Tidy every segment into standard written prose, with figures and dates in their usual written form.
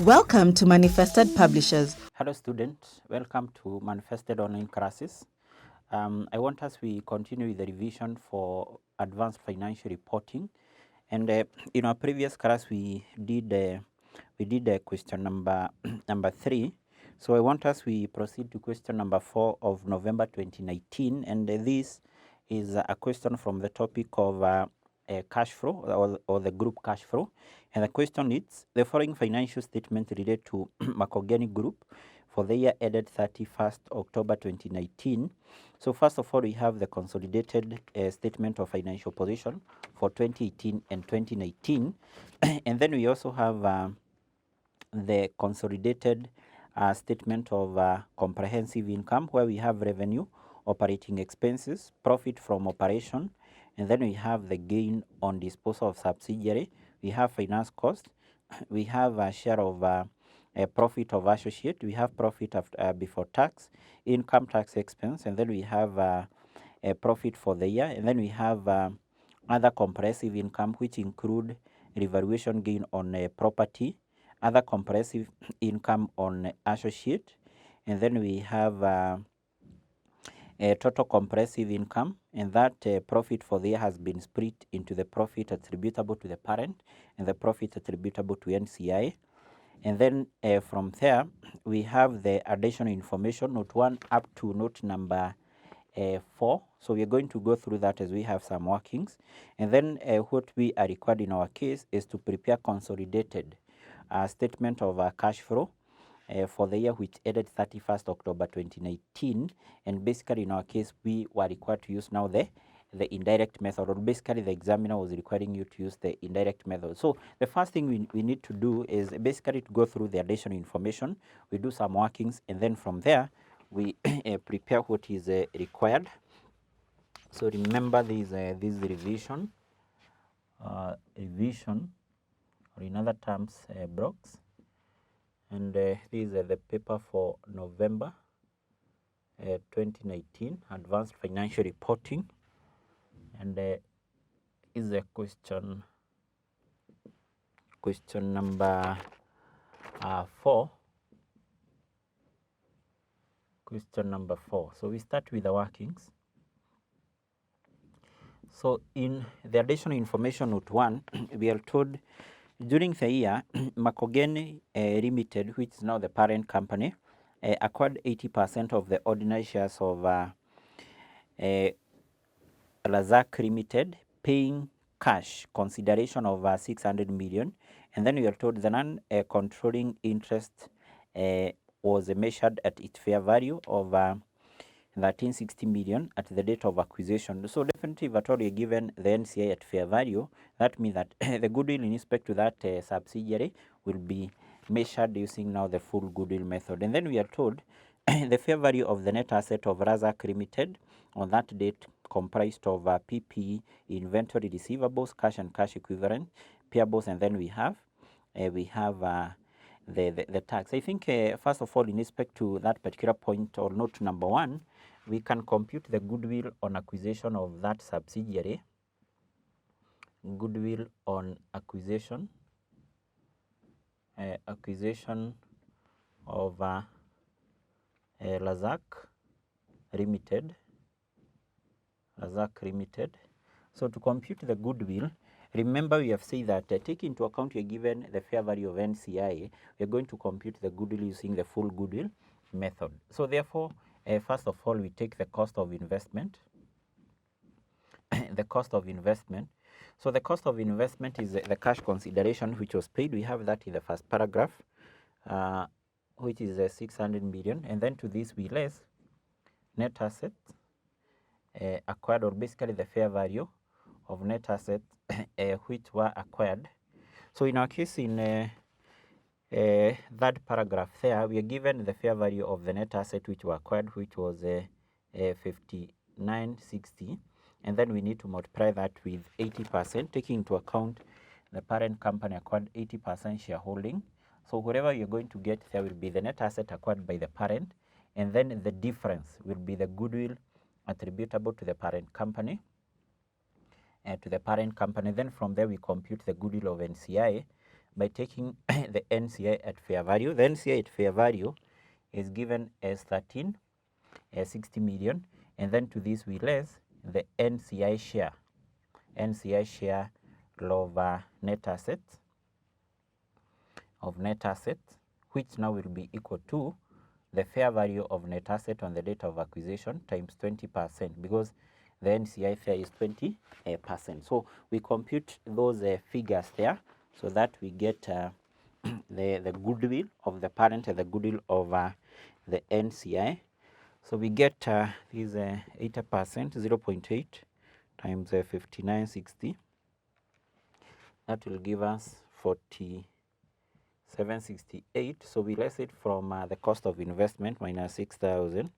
Welcome to Manifested Publishers. Hello students, welcome to Manifested Online Classes. I want us we continue with the revision for advanced financial reporting, and in our previous class we did question number number 3. So I want us we proceed to question number 4 of November 2019, and this is a question from the topic of cash flow or the group cash flow. And the question is, the following financial statement related to Makogeni Group for the year ended 31st October 2019. So first of all, we have the consolidated statement of financial position for 2018 and 2019. And then we also have the consolidated statement of comprehensive income, where we have revenue, operating expenses, profit from operation, and then we have the gain on disposal of subsidiary. We have finance cost. We have a share of a profit of associate. We have profit after, before tax, income tax expense, and then we have a profit for the year, and then we have other comprehensive income, which include revaluation gain on property, other comprehensive income on associate, and then we have a total comprehensive income, and that profit for the year has been split into the profit attributable to the parent and the profit attributable to NCI. And then from there, we have the additional information, note 1 up to note number 4. So we are going to go through that as we have some workings. And then what we are required in our case is to prepare consolidated statement of cash flow for the year which ended 31st October 2019. And basically in our case, we were required to use now the indirect method, or basically the examiner was requiring you to use the indirect method. So the first thing we need to do is basically to go through the additional information. We do some workings, and then from there we prepare what is required. So remember this revision, or in other terms blocks. And this is the paper for November 2019, Advanced Financial Reporting. And is a question number 4. Question number 4. So we start with the workings. So in the additional information note 1, we are told during the year, Makogeni Limited, which is now the parent company, acquired 80% of the ordinary shares of Razak Limited, paying cash consideration of 600 million. And then we are told the non-controlling interest was measured at its fair value of 1360 million at the date of acquisition. So definitely, if at all you're given the NCI at fair value, that means that the goodwill in respect to that subsidiary will be measured using now the full goodwill method. And then we are told the fair value of the net asset of Razak Limited on that date comprised of PPE, inventory, receivables, cash and cash equivalent, payables, and then we have the tax. I think first of all, in respect to that particular point, or note number 1, we can compute the goodwill on acquisition of that subsidiary. Goodwill on acquisition of Razak Limited. So to compute the goodwill, remember we have said that take into account you're given the fair value of NCI, we're going to compute the goodwill using the full goodwill method. So therefore, first of all, we take the cost of investment. The cost of investment. So the cost of investment is the cash consideration which was paid. We have that in the first paragraph, which is 600 million. And then to this we less net assets acquired, or basically the fair value of net assets which were acquired. So in our case, in that paragraph there, we are given the fair value of the net asset which were acquired, which was 5960, and then we need to multiply that with 80%, taking into account the parent company acquired 80% shareholding. So whatever you're going to get there will be the net asset acquired by the parent, and then the difference will be the goodwill attributable to the parent company. Then from there we compute the goodwill of NCI by taking the NCI at fair value. The NCI at fair value is given as 60 million, and then to this we less the NCI share of net assets, which now will be equal to the fair value of net asset on the date of acquisition times 20%, because the NCI fair is 20%. So we compute those figures there, so that we get the goodwill of the parent and the goodwill of the NCI. So we get these 80%, 0.8 times 5960. That will give us 4768. So we less it from the cost of investment minus 6,000.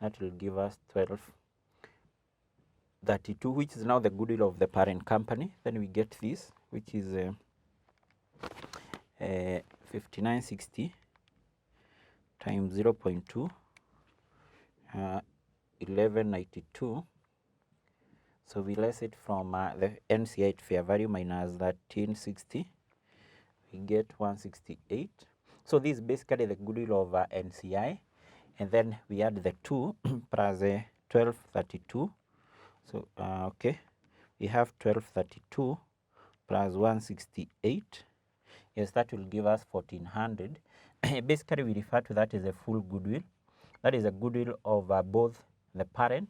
That will give us 1232, which is now the goodwill of the parent company. Then we get this, which is 5960 times 0.2, 1192. So we less it from the NCI at fair value minus 1360. We get 168. So this is basically the goodwill of NCI, and then we add the 2 plus 1232. So okay, we have 1232 plus 168. Yes, that will give us 1400. Basically, we refer to that as a full goodwill. That is a goodwill of both the parent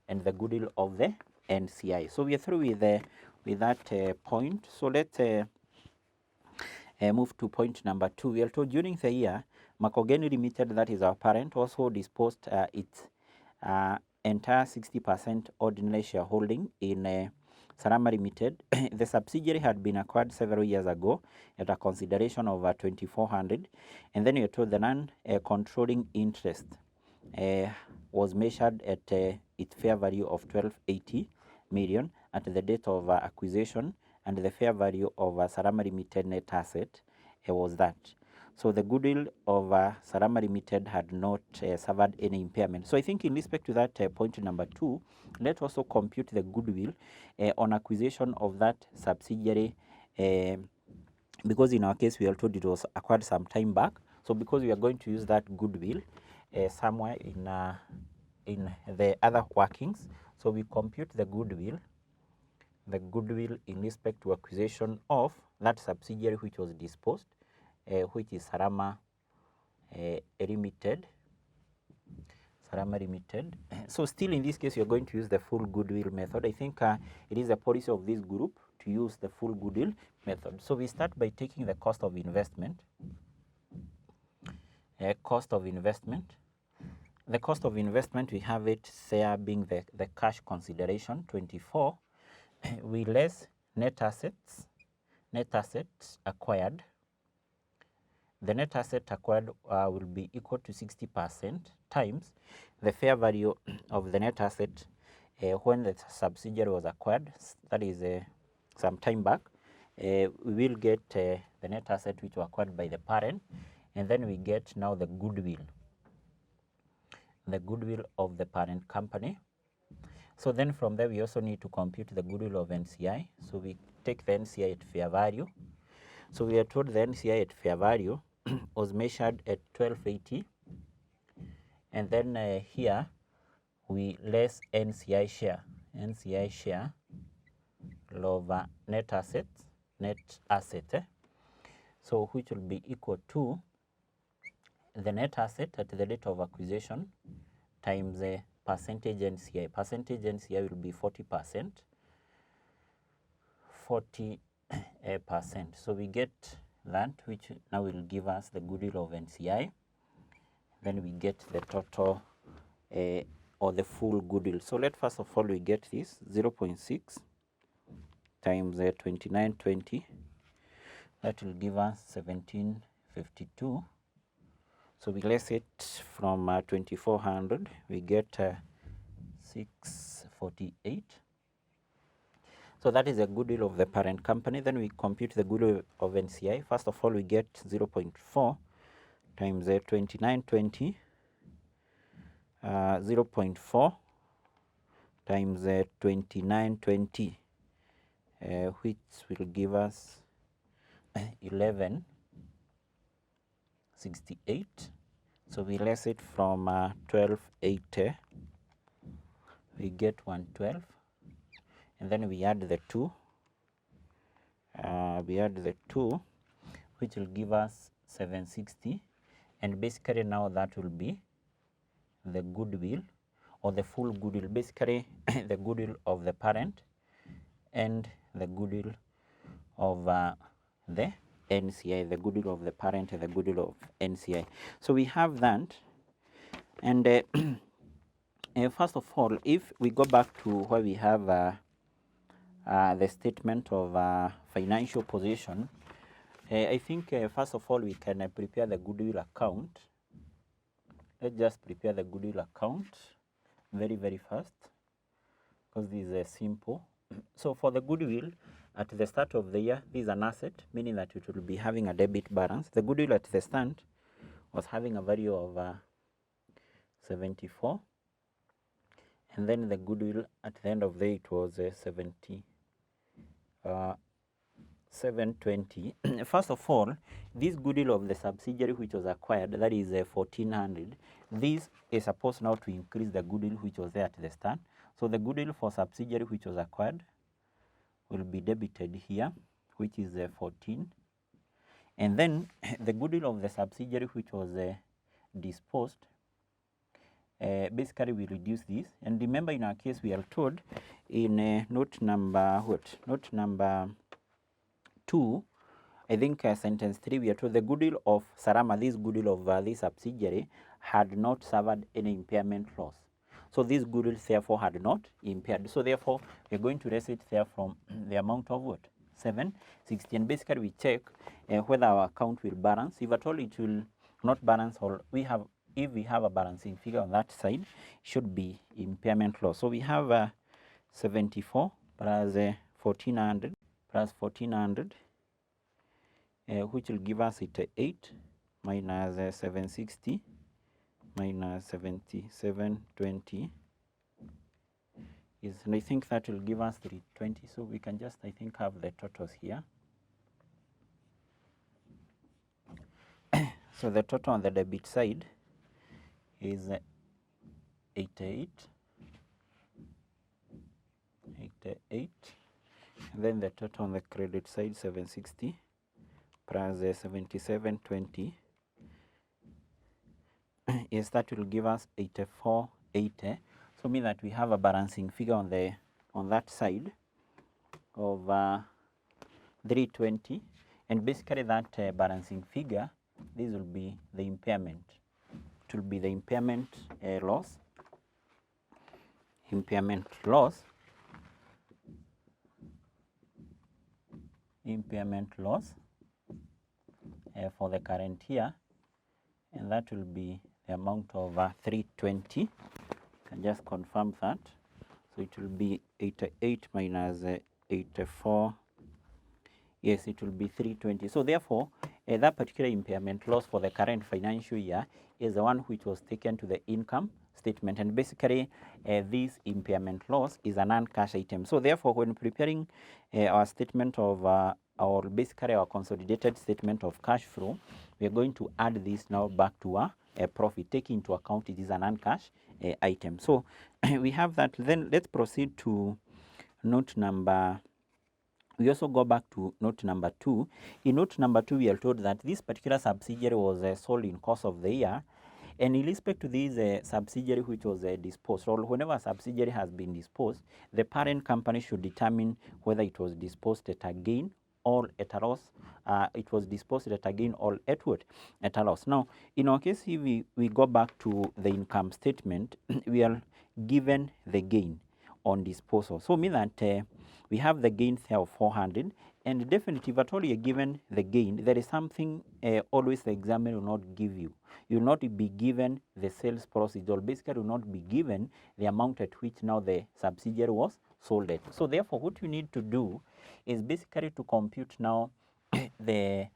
and the goodwill of the NCI. So we are through with that point. So let's move to point number 2. We are told during the year, Makogeni Limited, that is our parent, also disposed its entire 60% ordinary shareholding in Salama Limited. The subsidiary had been acquired several years ago at a consideration of 2,400, and then we are told the non-controlling interest was measured at its fair value of 1,280 million at the date of acquisition, and the fair value of Salama Limited net asset was that. So the goodwill of Salama Limited had not suffered any impairment. So I think in respect to that point number 2, let's also compute the goodwill on acquisition of that subsidiary, because in our case we are told it was acquired some time back. So because we are going to use that goodwill somewhere in the other workings, so we compute the goodwill in respect to acquisition of that subsidiary which was disposed, which is Salama Limited. So still in this case, you're going to use the full goodwill method. I think it is a policy of this group to use the full goodwill method. So we start by taking the cost of investment. The cost of investment, we have it there being the cash consideration, 24. We less net assets acquired. The net asset acquired will be equal to 60% times the fair value of the net asset when the subsidiary was acquired, that is some time back. We will get the net asset which were acquired by the parent, and then we get now the goodwill of the parent company. So then from there we also need to compute the goodwill of NCI. So we take the NCI at fair value. So we are told the NCI at fair value was measured at 1280, and then here we less NCI share of net asset, so which will be equal to the net asset at the date of acquisition times percentage NCI. Percentage NCI will be 40%. So we get that, which now will give us the goodwill of NCI. Then we get the total or the full goodwill. So let first of all we get this 0.6 times 2920. That will give us 1752. So we less it from 2400, we get 648. So that is the goodwill of the parent company. Then we compute the goodwill of NCI. First of all, we get 0.4 times 2920, 0.4 times 2920, which will give us 1168. So we less it from 1280, we get 112, and then we add the 2. Which will give us 760, and basically now that will be the goodwill, or the full goodwill, basically the goodwill of the parent and the goodwill of the NCI, the goodwill of the parent and the goodwill of NCI. So we have that, and first of all, if we go back to where we have the statement of financial position, I think first of all we can prepare the goodwill account. Let's just prepare the goodwill account very fast, because this is simple. So for the goodwill, at the start of the year, this is an asset, meaning that it will be having a debit balance. The goodwill at the start was having a value of 74, and then the goodwill at the end of the year it was 720. First of all, this goodwill of the subsidiary which was acquired, that is 1400, this is supposed now to increase the goodwill which was there at the start. So the goodwill for subsidiary which was acquired will be debited here, which is 14, and then the goodwill of the subsidiary which was disposed, basically we reduce this. And remember, in our case we are told in note number 2, I think sentence 3, we are told the goodwill of Sarama, this goodwill of this subsidiary, had not suffered any impairment loss. So this goodwill therefore had not impaired. So therefore we are going to raise it there from the amount of what? 760. And basically we check whether our account will balance. If at all it will not balance, or if we have a balancing figure on that side, should be impairment loss. So we have 74 plus 1400 plus 1400, which will give us 8 minus 760 minus 7720 is, and I think that will give us 320. So we can just, I think, have the totals here. So the total on the debit side is 88, and then the total on the credit side 760 plus 7720 is, that will give us 8480. So mean that we have a balancing figure on that side of 320, and basically that balancing figure, this will be the impairment. It will be the impairment loss. Impairment loss for the current year, and that will be the amount of 320. Can just confirm that. So it will be 88 minus 84. Yes, it will be 320. So therefore, that particular impairment loss for the current financial year is the one which was taken to the income statement, and basically this impairment loss is a non-cash item. So therefore, when preparing our statement of basically our consolidated statement of cash flow, we are going to add this now back to our profit, taking into account it is a non-cash item. So we have that. Then let's proceed to note number. We also go back to note number 2. In note number 2, we are told that this particular subsidiary was sold in course of the year, and in respect to this subsidiary which was disposed, or whenever a subsidiary has been disposed, the parent company should determine whether it was disposed at a gain or at a loss. It was disposed at a gain or at what? At a loss. Now, in our case, if we go back to the income statement, we are given the gain on disposal. So mean that we have the gain there of 400, and definitely if at all you're given the gain, there is something always the examiner will not give you. You will not be given the sales proceeds, or basically will not be given the amount at which now the subsidiary was sold at. So therefore, what you need to do is basically to compute now the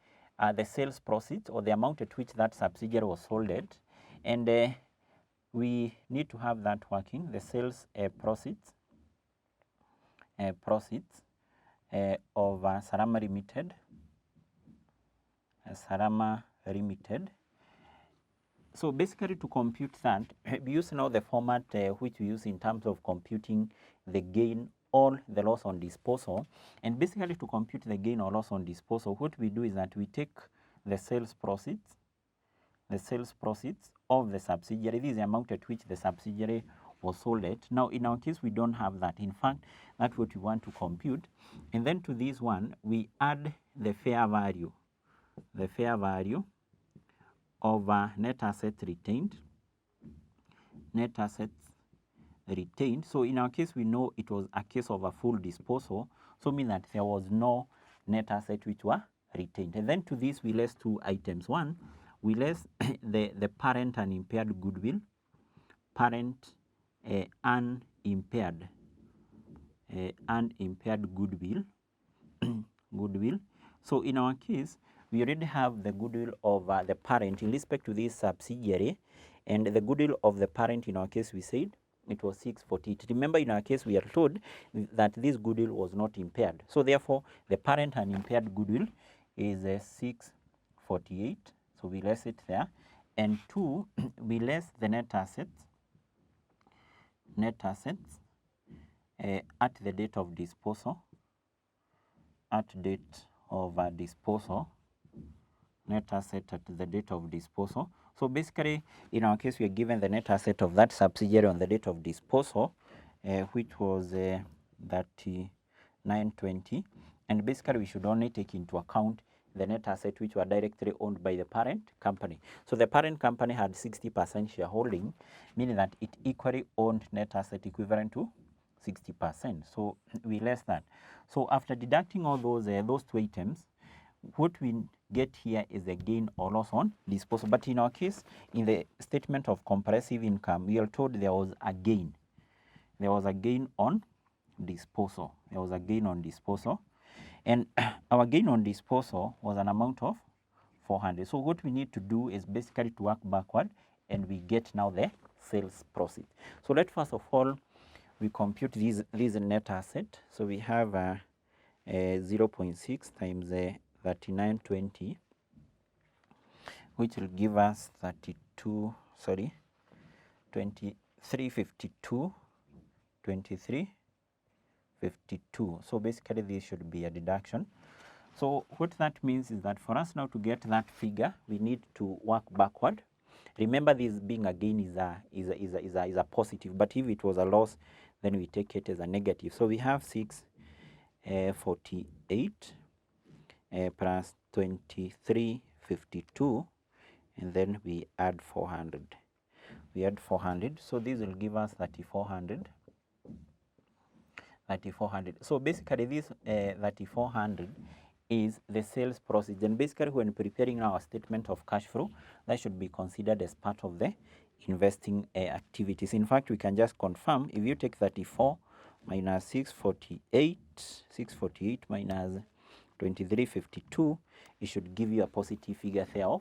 sales proceeds, or the amount at which that subsidiary was sold at, and we need to have that working, the sales proceeds of Sarama Limited Sarama Limited. So basically to compute that, we use now the format which we use in terms of computing the gain or the loss on disposal. And basically to compute the gain or loss on disposal, what we do is that we take the sales proceeds of the subsidiary. This is the amount at which the subsidiary was sold at. Now in our case, we don't have that. In fact, that's what we want to compute. And then to this one, we add the fair value of net assets retained. So in our case, we know it was a case of a full disposal, so mean that there was no net asset which were retained. And then to this, we less two items. One, we less the parent unimpaired goodwill, unimpaired goodwill. So in our case, we already have the goodwill of the parent in respect to this subsidiary, and the goodwill of the parent in our case, we said it was 648. Remember, in our case, we are told that this goodwill was not impaired. So therefore, the parent unimpaired goodwill is 648. So we less it there. And two, we less the net assets at the date of disposal. Net asset at the date of disposal. So basically, in our case, we are given the net asset of that subsidiary on the date of disposal, which was 3920. And basically, we should only take into account the net asset which were directly owned by the parent company. So the parent company had 60% shareholding, meaning that it equally owned net asset equivalent to 60%. So we less that. So after deducting all those two items, what we get here is a gain or loss on disposal. But in our case, in the statement of comprehensive income, we are told there was a gain. There was a gain on disposal. And our gain on disposal was an amount of 400. So what we need to do is basically to work backward, and we get now the sales proceed. So let first of all, we compute this net asset. So we have 0.6 times 3920, which will give us 2352. So basically this should be a deduction. So what that means is that for us now to get that figure, we need to work backward. Remember, this being a gain is a positive, but if it was a loss, then we take it as a negative. So we have 648 plus 2352, and then we add 400. So this will give us 3400. So basically this 3400 is the sales proceeds. And basically when preparing our statement of cash flow, that should be considered as part of the investing activities. In fact, we can just confirm, if you take 34 minus 648 minus 2352, it should give you a positive figure there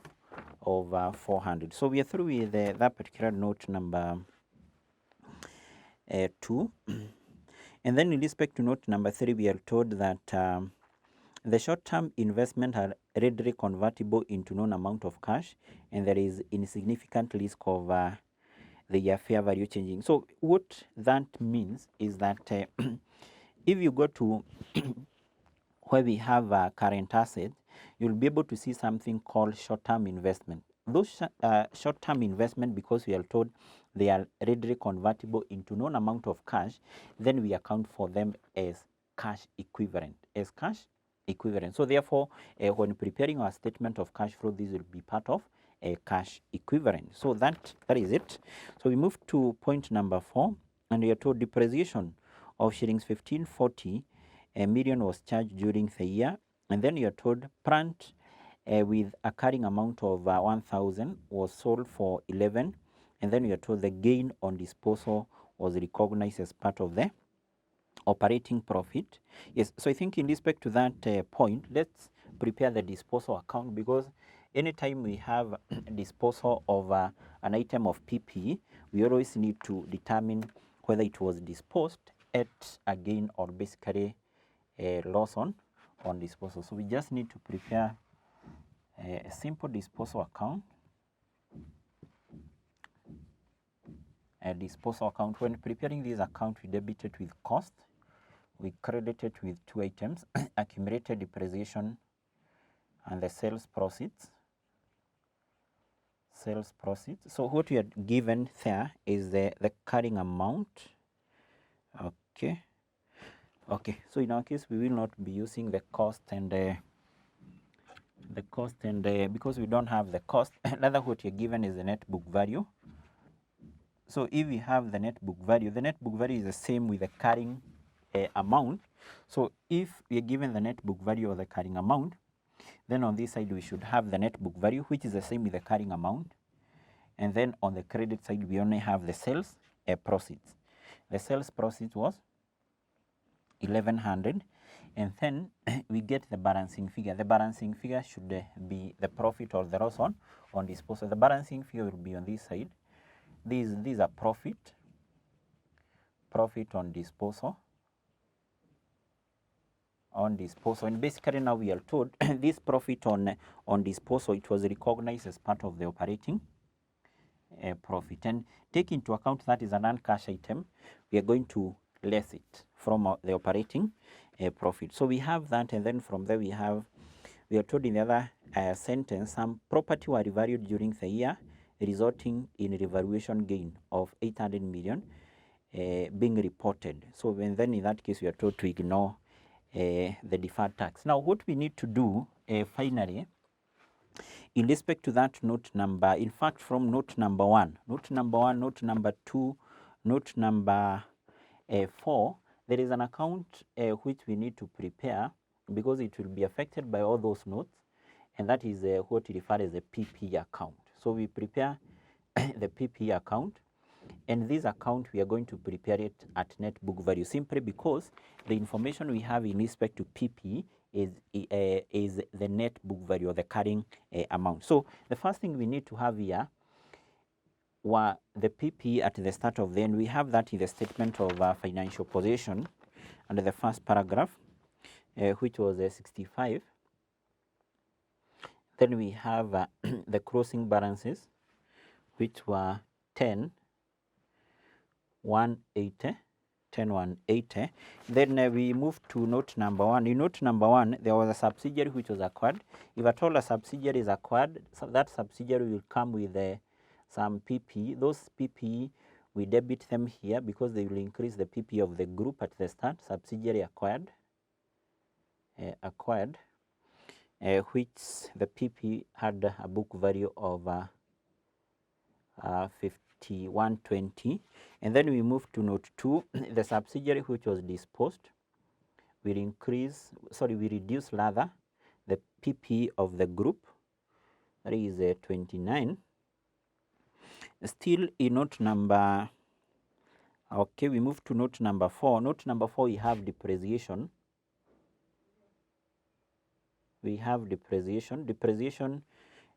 of 400. So we are through with that particular note number 2. And then in respect to note number 3, we are told that the short-term investment are readily convertible into known amount of cash, and there is insignificant risk of the fair value changing. So what that means is that if you go to where we have current assets, you'll be able to see something called short-term investment. Those short-term investment, because we are told they are readily convertible into known amount of cash, then we account for them as cash equivalent. So therefore, when preparing our statement of cash flow, this will be part of a cash equivalent. So that is it. So we move to point number 4, and we are told depreciation of shillings 1540 million was charged during the year, and then you are told plant with a carrying amount of 1000 was sold for 11, and then you are told the gain on disposal was recognized as part of the operating profit. Yes, so I think in respect to that point, let's prepare the disposal account, because anytime we have disposal of an item of PPE, we always need to determine whether it was disposed at a gain or basically a loss on disposal. So we just need to prepare a simple disposal account. A disposal account, when preparing this account, we debit it with cost, we credit it with two items, accumulated depreciation and the sales proceeds. Sales proceeds. So what we are given there is the carrying amount. Okay. Okay. So in our case, we will not be using the cost and because we don't have the cost. Another what you're given is the net book value. So if we have the net book value is the same with the carrying amount. So if we are given the net book value or the carrying amount, then on this side we should have the net book value, which is the same with the carrying amount. And then on the credit side, we only have the sales proceeds. The sales proceeds was 1100, and then we get the balancing figure. The balancing figure should be the profit or the loss on disposal. The balancing figure will be on this side. These are profit on disposal. And basically now we are told this profit on disposal, it was recognized as part of the operating profit, and take into account that is a non-cash item, we are going to less it from the operating profit. So we have that, and then from there we are told in the other sentence, some property were revalued during the year, resulting in revaluation gain of 800 million being reported. So when then in that case we are told to ignore the deferred tax. Now what we need to do finally, in respect to that note number, in fact from note number 1, note number 2, note number 4, there is an account which we need to prepare because it will be affected by all those notes, and that is what we refer as a PP account. So we prepare the PP account, and this account we are going to prepare it at net book value, simply because the information we have in respect to PP is the net book value or the carrying amount. So the first thing we need to have here were the PP at the start of the end. We have that in the statement of financial position under the first paragraph, which was 65. Then we have the closing balances, which were 10,180. Then we move to note number 1. In note number 1, there was a subsidiary which was acquired. If at all a subsidiary is acquired, so that subsidiary will come with some PP. Those PP, we debit them here because they will increase the PP of the group at the start. Subsidiary acquired, which the PP had a book value of 5120, and then we move to note 2. The subsidiary which was disposed will reduce rather the PP of the group, that is 29. Still in note number, okay, we move to note number 4. Note number 4, we have depreciation. Depreciation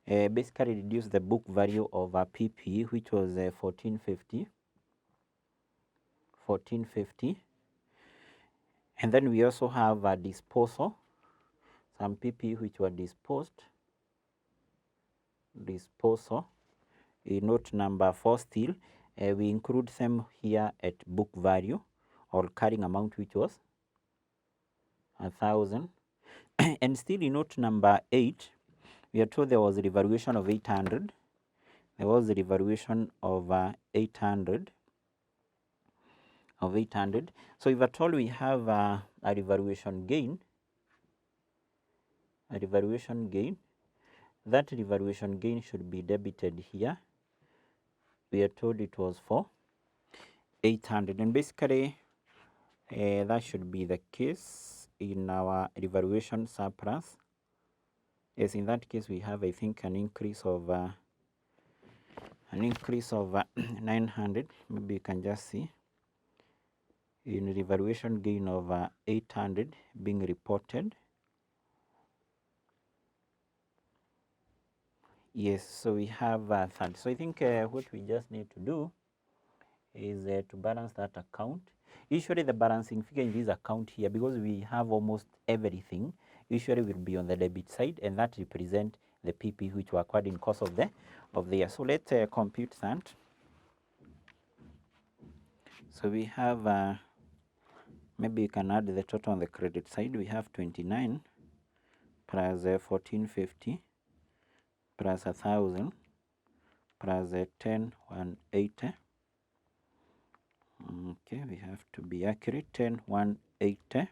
basically reduce the book value of a PP, which was 1450, and then we also have a disposal, some PP which were disposal in note number 4. Still we include them here at book value or carrying amount, which was 1,000. And still in note number 8, we are told there was a revaluation of 800. There was a revaluation of 800. So if at all we have a revaluation gain, that revaluation gain should be debited here. We are told it was for 800, and basically that should be the case in our revaluation surplus. Yes, in that case we have, I think, an increase of 900. Maybe you can just see in revaluation gain of 800 being reported. Yes, so we have that. So I think what we just need to do is to balance that account. Usually the balancing figure in this account here, because we have almost everything, usually will be on the debit side, and that represent the PP which were acquired in course of the year. So let's compute that. So we have maybe you can add the total on the credit side. We have 29 plus 1450 plus 1000 plus 10,180. Okay, we have to be accurate. 10,180.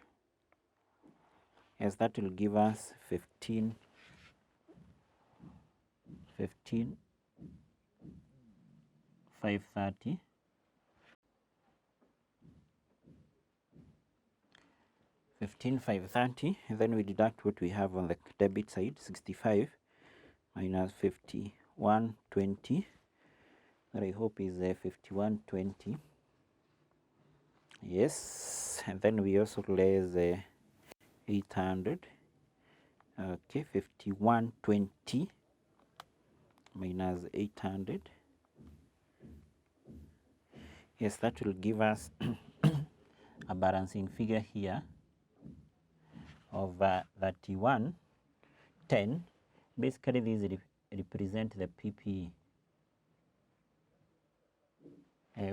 Yes, that will give us 15,530. 15,530, and then we deduct what we have on the debit side, 65 minus 5120. That I hope is 5120. Yes, and then we also less 800. Okay, 5120 minus 800. Yes, that will give us a balancing figure here of 3110. Basically, these represent the PPE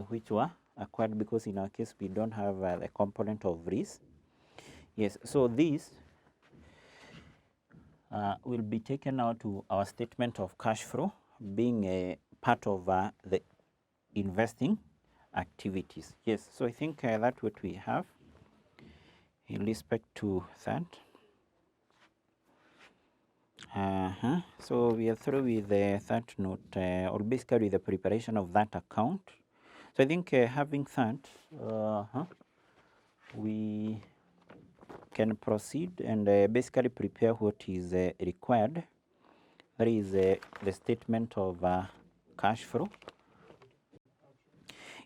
which were acquired, because in our case we don't have the component of risk. Yes, so this will be taken out to our statement of cash flow, being a part of the investing activities. Yes, so I think that's what we have in respect to that. So we are through with the third note, or basically the preparation of that account. So I think having that, we can proceed and basically prepare what is required. That is the statement of cash flow.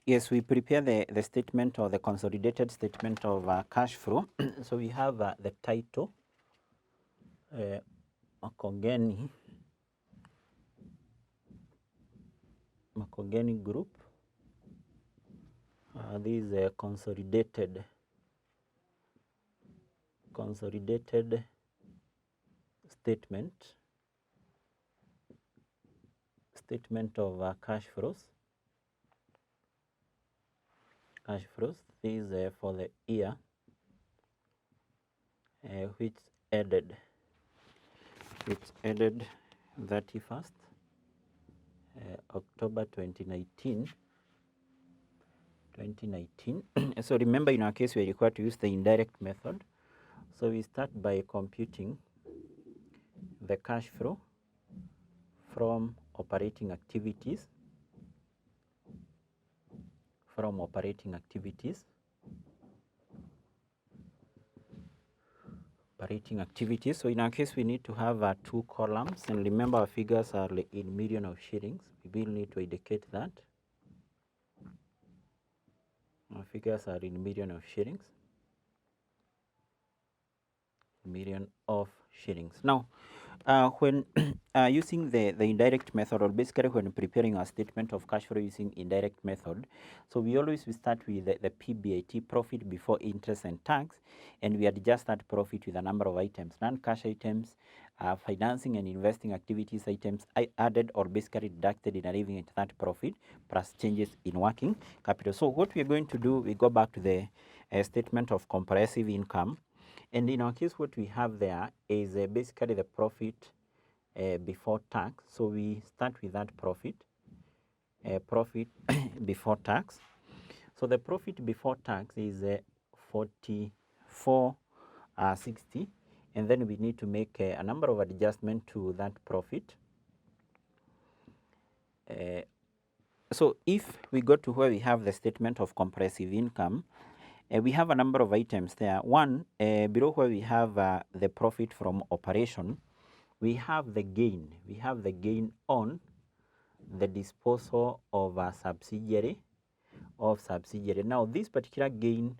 Yes, we prepare the statement or the consolidated statement of cash flow. So we have the title, Makongeni Group. This is a consolidated statement of cash flows. This is for the year which ended 31st October 2019. So remember, in our case we are required to use the indirect method. So we start by computing the cash flow from operating activities. So in our case we need to have two columns, and remember our figures are in million of shillings. We will need to indicate that our figures are in million of shillings. Now, when using the indirect method, or basically when preparing our statement of cash flow using indirect method, so we always start with the PBIT, profit before interest and tax, and we adjust that profit with a number of items, non-cash items, financing and investing activities items added or basically deducted in arriving at that profit, plus changes in working capital. So what we are going to do, we go back to the statement of comprehensive income. And in our case, what we have there is basically the profit before tax. So we start with that profit before tax. So the profit before tax is 4460, and then we need to make a number of adjustments to that profit. So if we go to where we have the statement of comprehensive income, we have a number of items there. One, below where we have the profit from operation, we have the gain. We have the gain on the disposal of a subsidiary. Now, this particular gain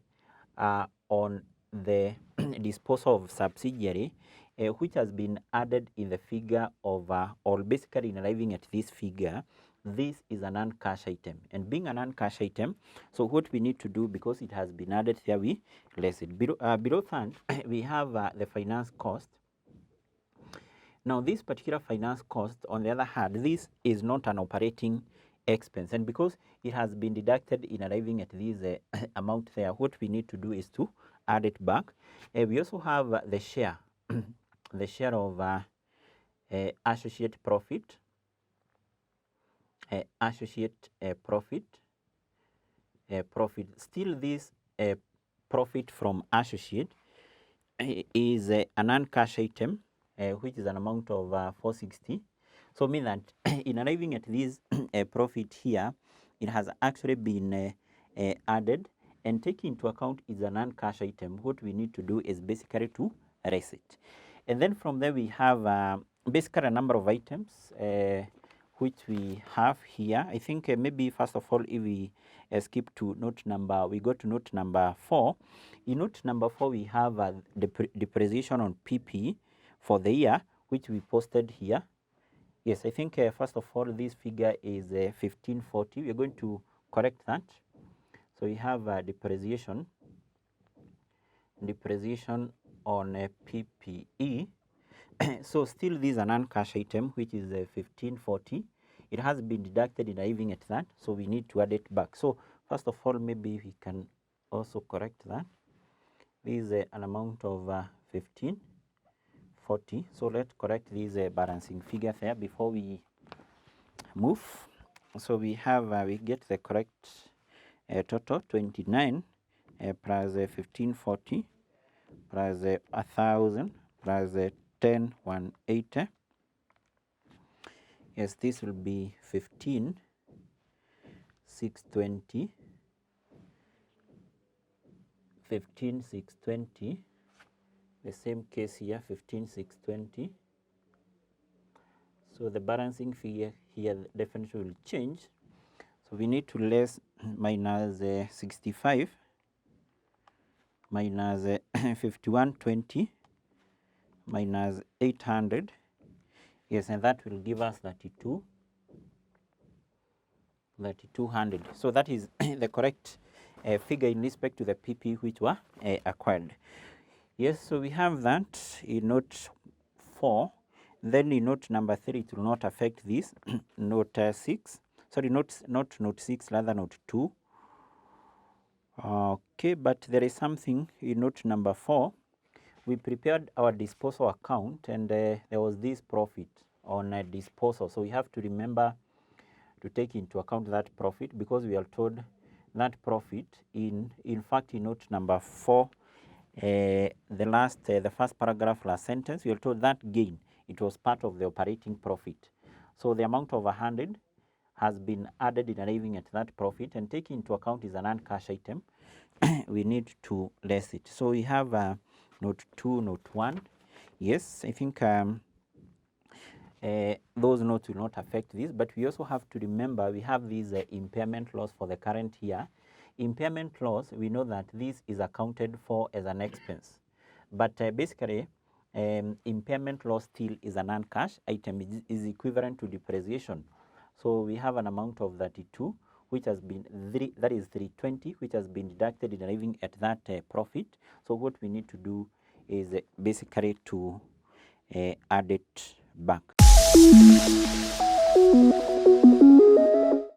on the disposal of subsidiary, which has been added in the figure of, or basically in arriving at this figure, this is a non-cash item. And being a non-cash item, so what we need to do, because it has been added here, we less it. Below that, we have the finance cost. Now, this particular finance cost, on the other hand, this is not an operating expense, and because it has been deducted in arriving at this amount there, what we need to do is to add it back. We also have the share, the share of associate profit, profit. Still, this profit from associate is a non-cash item, which is an amount of 460. So mean that in arriving at this profit here, it has actually been added, and taking into account is a non-cash item. What we need to do is basically to erase it. And then from there we have basically a number of items which we have here. I think maybe first of all, if we skip to note number, we go to note number 4. In note number 4, we have depreciation on PP for the year, which we posted here. Yes, I think first of all, this figure is 1540. We are going to correct that. So we have depreciation on PPE. So still this is a non-cash item, which is 1540. It has been deducted in arriving at that, so we need to add it back. So first of all, maybe we can also correct that. This is an amount of 1540. So let's correct this balancing figure there before we move. So we have we get the correct total 29 plus 1540 plus 1000 plus 10180. Yes, this will be 15620. 15620. The same case here, 15620. So the balancing figure here definitely will change. So we need to less minus 65 minus 5120 minus 800. Yes, and that will give us 3200. So that is the correct figure in respect to the PP which were acquired. Yes, so we have that in note 4. Then in note number 3, it will not affect this. Note 6. Sorry, not note 6, rather note 2. Okay, but there is something in note number 4. We prepared our disposal account, and there was this profit on disposal. So we have to remember to take into account that profit, because we are told that profit in fact in note number 4, the first paragraph last sentence, we are told that gain, it was part of the operating profit. So the amount of 100 has been added in arriving at that profit, and taking into account is a non-cash item. We need to less it. So we have note 2, note 1. Yes, I think those notes will not affect this, but we also have to remember we have this impairment loss for the current year. Impairment loss, we know that this is accounted for as an expense, but basically impairment loss still is a non-cash item. It is equivalent to depreciation. So we have an amount of 32, which has been that is 320, which has been deducted in arriving at that profit. So what we need to do is basically to add it back.